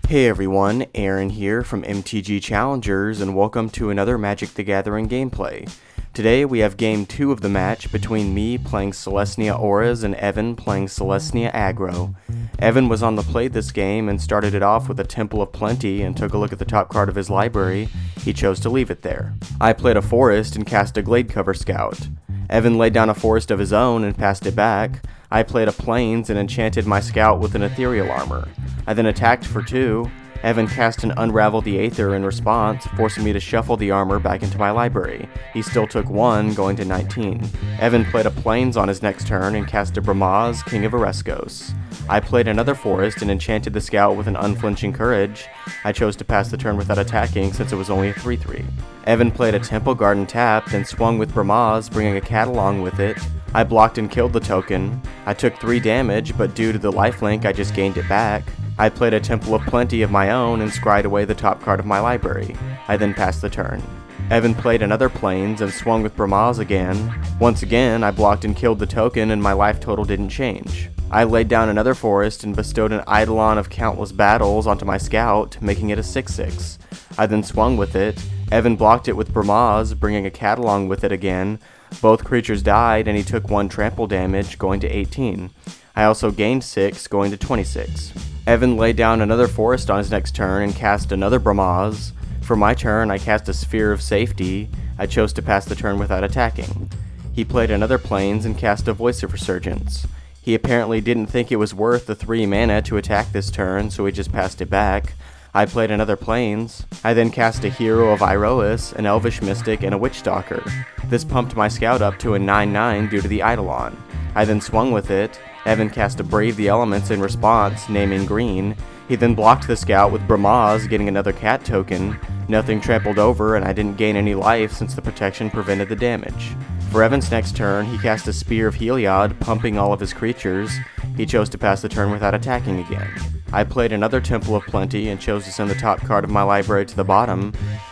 Hey everyone, Aaron here from MTGChallengers, and welcome to another Magic the Gathering gameplay. Today we have game 2 of the match between me playing Selesnya Auras and Evan playing Selesnya Aggro. Evan was on the plate this game and started it off with a Temple of Plenty and took a look at the top card of his library. He chose to leave it there. I played a Forest and cast a Gladecover Scout. Evan laid down a Forest of his own and passed it back. I played a Plains and enchanted my Scout with an Ethereal Armor. I then attacked for 2. Evan cast an Unravel the Aether in response, forcing me to shuffle the armor back into my library. He still took 1, going to 19. Evan played a Plains on his next turn and cast a Bramaz, King of Ereskos. I played another Forest and enchanted the Scout with an Unflinching Courage. I chose to pass the turn without attacking since it was only a 3/3. Evan played a Temple Garden tapped and swung with Bramaz, bringing a cat along with it. I blocked and killed the token. I took 3 damage, but due to the lifelink I just gained it back. I played a Temple of Plenty of my own and scryed away the top card of my library. I then passed the turn. Evan played another Plains and swung with Bramaz again. Once again, I blocked and killed the token and my life total didn't change. I laid down another Forest and bestowed an Eidolon of Countless Battles onto my Scout, making it a 6/6. I then swung with it. Evan blocked it with Bramaz, bringing a cat along with it again. Both creatures died and he took 1 trample damage, going to 18. I also gained 6, going to 26. Evan laid down another Forest on his next turn and cast another Bramaz. For my turn, I cast a Sphere of Safety. I chose to pass the turn without attacking. He played another Plains and cast a Voice of Resurgence. He apparently didn't think it was worth the 3 mana to attack this turn, so he just passed it back. I played another Plains. I then cast a Hero of Iroas, an Elvish Mystic, and a Witchstalker. This pumped my Scout up to a 9/9 due to the Eidolon. I then swung with it. Evan cast a Brave the Elements in response, naming green. He then blocked the Scout with Bramaz, getting another cat token. Nothing trampled over and I didn't gain any life since the protection prevented the damage. For Evan's next turn, he cast a Spear of Heliod, pumping all of his creatures. He chose to pass the turn without attacking again. I played another Temple of Plenty and chose to send the top card of my library to the bottom.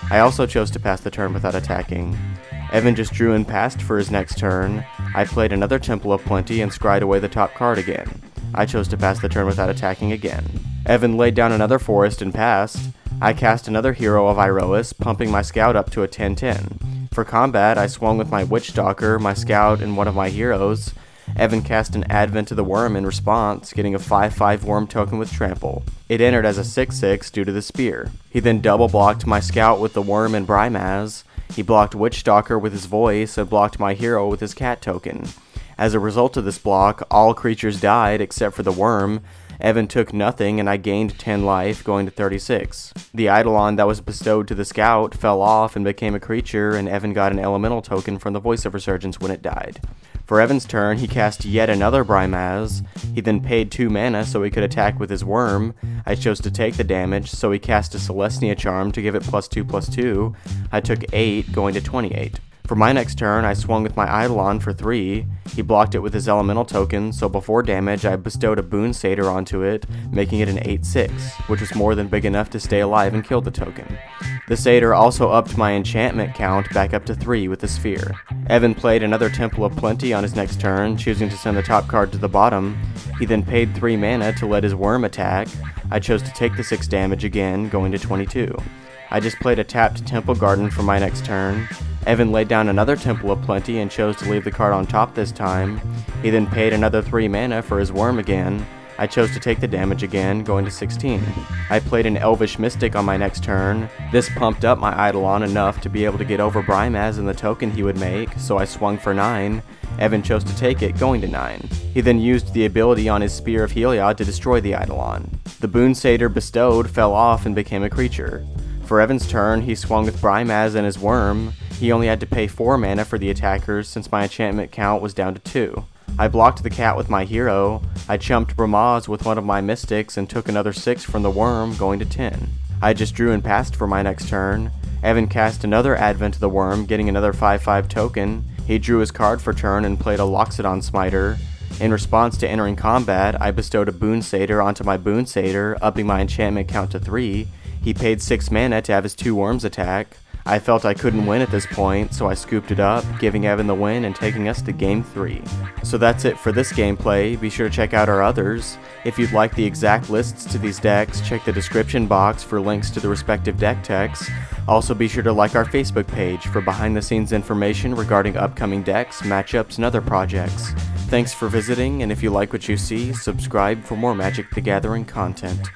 I also chose to pass the turn without attacking. Evan just drew and passed for his next turn. I played another Temple of Plenty and scryed away the top card again. I chose to pass the turn without attacking again. Evan laid down another Forest and passed. I cast another Hero of Iroas, pumping my Scout up to a 10/10. For combat, I swung with my Witchstalker, my Scout, and one of my heroes. Evan cast an Advent of the Worm in response, getting a 5/5 worm token with trample. It entered as a 6/6 due to the Spear. He then double blocked my Scout with the Worm and Brimaz. He blocked Witchstalker with his Voice and blocked my hero with his cat token. As a result of this block, all creatures died except for the Worm. Evan took nothing and I gained 10 life, going to 36. The Eidolon that was bestowed to the Scout fell off and became a creature, and Evan got an elemental token from the Voice of Resurgence when it died. For Evan's turn, he cast yet another Brimaz. He then paid 2 mana so he could attack with his Worm. I chose to take the damage, so he cast a Selesnya Charm to give it +2/+2. I took 8, going to 28. For my next turn, I swung with my Eidolon for 3. He blocked it with his elemental token, so before damage I bestowed a Boon Satyr onto it, making it an 8/6, which was more than big enough to stay alive and kill the token. The Satyr also upped my enchantment count back up to 3 with the Sphere. Evan played another Temple of Plenty on his next turn, choosing to send the top card to the bottom. He then paid 3 mana to let his Worm attack. I chose to take the 6 damage again, going to 22. I just played a tapped Temple Garden for my next turn. Evan laid down another Temple of Plenty and chose to leave the card on top this time. He then paid another 3 mana for his Worm again. I chose to take the damage again, going to 16. I played an Elvish Mystic on my next turn. This pumped up my Eidolon enough to be able to get over Brimaz and the token he would make, so I swung for 9. Evan chose to take it, going to 9. He then used the ability on his Spear of Heliod to destroy the Eidolon. The Boon Satyr bestowed fell off and became a creature. For Evan's turn, he swung with Brimaz and his Worm. He only had to pay 4 mana for the attackers since my enchantment count was down to 2. I blocked the cat with my hero. I chumped Bramaz with one of my mystics and took another 6 from the Worm, going to 10. I just drew and passed for my next turn. Evan cast another Advent of the Worm, getting another 5/5 token. He drew his card for turn and played a Loxodon Smiter. In response to entering combat, I bestowed a Boon Satyr onto my Boon Satyr, upping my enchantment count to 3. He paid 6 mana to have his 2 worms attack. I felt I couldn't win at this point, so I scooped it up, giving Evan the win and taking us to Game 3. So that's it for this gameplay. Be sure to check out our others. If you'd like the exact lists to these decks, check the description box for links to the respective deck techs. Also be sure to like our Facebook page for behind the scenes information regarding upcoming decks, matchups, and other projects. Thanks for visiting, and if you like what you see, subscribe for more Magic the Gathering content.